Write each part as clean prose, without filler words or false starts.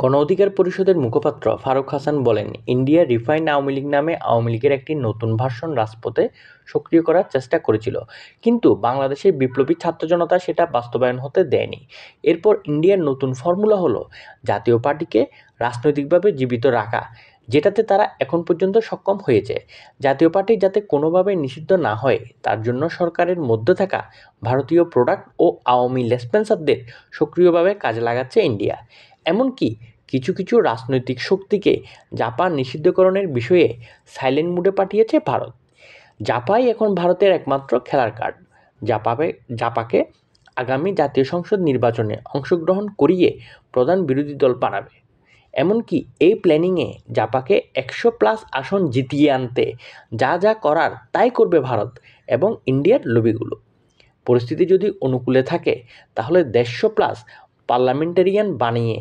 গণ অধিকার পরিষদের মুখপাত্র ফারুক হাসান বলেন, ইন্ডিয়া রিফাইন্ড আওয়ামী লীগ নামে আওয়ামী লীগের একটি নতুন ভার্সন রাজপথে সক্রিয় করার চেষ্টা করেছিল, কিন্তু বাংলাদেশের বিপ্লবী ছাত্র জনতা সেটা বাস্তবায়ন হতে দেয়নি। এরপর ইন্ডিয়ার নতুন ফর্মুলা হলো জাতীয় পার্টিকে রাজনৈতিকভাবে জীবিত রাখা, যেটাতে তারা এখন পর্যন্ত সক্ষম হয়েছে। জাতীয় পার্টি যাতে কোনোভাবে নিষিদ্ধ না হয় তার জন্য সরকারের মধ্যে থাকা ভারতীয় প্রোডাক্ট ও আওয়ামী লেসপেন্সারদের সক্রিয়ভাবে কাজে লাগাচ্ছে ইন্ডিয়া। এমনকি কিছু কিছু রাজনৈতিক শক্তিকে জাপা নিষিদ্ধকরণের বিষয়ে সাইলেন্ট মুডে পাঠিয়েছে ভারত। জাপাই এখন ভারতের একমাত্র খেলার কার্ড। জাপাকে আগামী জাতীয় সংসদ নির্বাচনে অংশগ্রহণ করিয়ে প্রধান বিরোধী দল বানাবে। এমনকি এই প্ল্যানিংয়ে জাপাকে 100+ আসন জিতিয়ে আনতে যা যা করার তাই করবে ভারত এবং ইন্ডিয়ার লবিগুলো। পরিস্থিতি যদি অনুকূলে থাকে তাহলে 150+ পার্লামেন্টারিয়ান বানিয়ে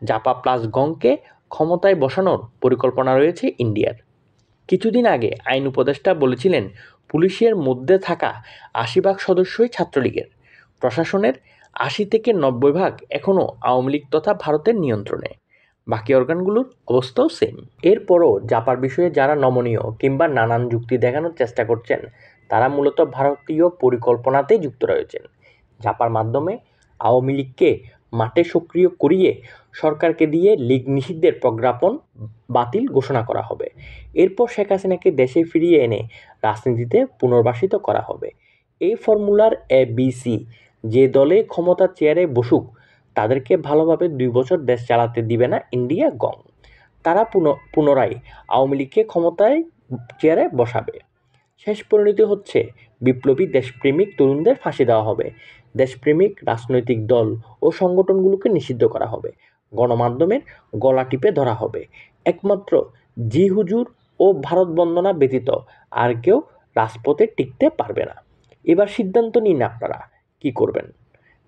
জাপা প্লাস গংকে ক্ষমতায় বসানোর পরিকল্পনা রয়েছে ইন্ডিয়ার। কিছুদিন আগে আইন উপদেষ্টা বলেছিলেন, পুলিশের মধ্যে থাকা 80% সদস্যই ছাত্রলীগের। প্রশাসনের 80 থেকে 90% এখনও আওয়ামী লীগ তথা ভারতের নিয়ন্ত্রণে। বাকি অর্গানগুলোর অবস্থাও সেম। এরপরও জাপার বিষয়ে যারা নমনীয় কিংবা নানান যুক্তি দেখানোর চেষ্টা করছেন তারা মূলত ভারতীয় পরিকল্পনাতেই যুক্ত রয়েছেন। জাপার মাধ্যমে আওয়ামী লীগকে মাঠে সক্রিয় করিয়ে সরকারকে দিয়ে লীগ নিষিদ্ধের প্রজ্ঞাপন বাতিল ঘোষণা করা হবে। এরপর শেখ হাসিনাকে দেশে ফিরিয়ে এনে রাজনীতিতে পুনর্বাসিত করা হবে। এই ফর্মুলার ABC। যে দলে ক্ষমতার চেয়ারে বসুক তাদেরকে ভালোভাবে 2 বছর দেশ চালাতে দিবে না ইন্ডিয়া গং। তারা পুনরায় আওয়ামী লীগকে ক্ষমতায় চেয়ারে বসাবে। শেষ পরিণতি হচ্ছে বিপ্লবী দেশপ্রেমিক তরুণদের ফাঁসি দেওয়া হবে, দেশপ্রেমিক রাজনৈতিক দল ও সংগঠনগুলোকে নিষিদ্ধ করা হবে, গণমাধ্যমের গলা টিপে ধরা হবে। একমাত্র জি হুজুর ও ভারত বন্দনা ব্যতীত আর কেউ রাজপথে টিকতে পারবে না। এবার সিদ্ধান্ত নিন আপনারা কি করবেন।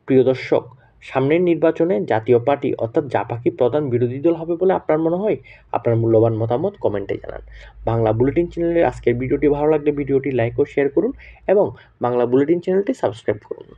প্রিয় দর্শক, সামনের নির্বাচনে জাতীয় পার্টি অর্থাৎ জাপা কি প্রধান বিরোধী দল হবে বলে আপনার মনে হয়? আপনার মূল্যবান মতামত কমেন্টে জানান। বাংলা বুলেটিন চ্যানেলের আজকের ভিডিওটি ভালো লাগলে ভিডিওটি লাইক ও শেয়ার করুন এবং বাংলা বুলেটিন চ্যানেলটি সাবস্ক্রাইব করুন।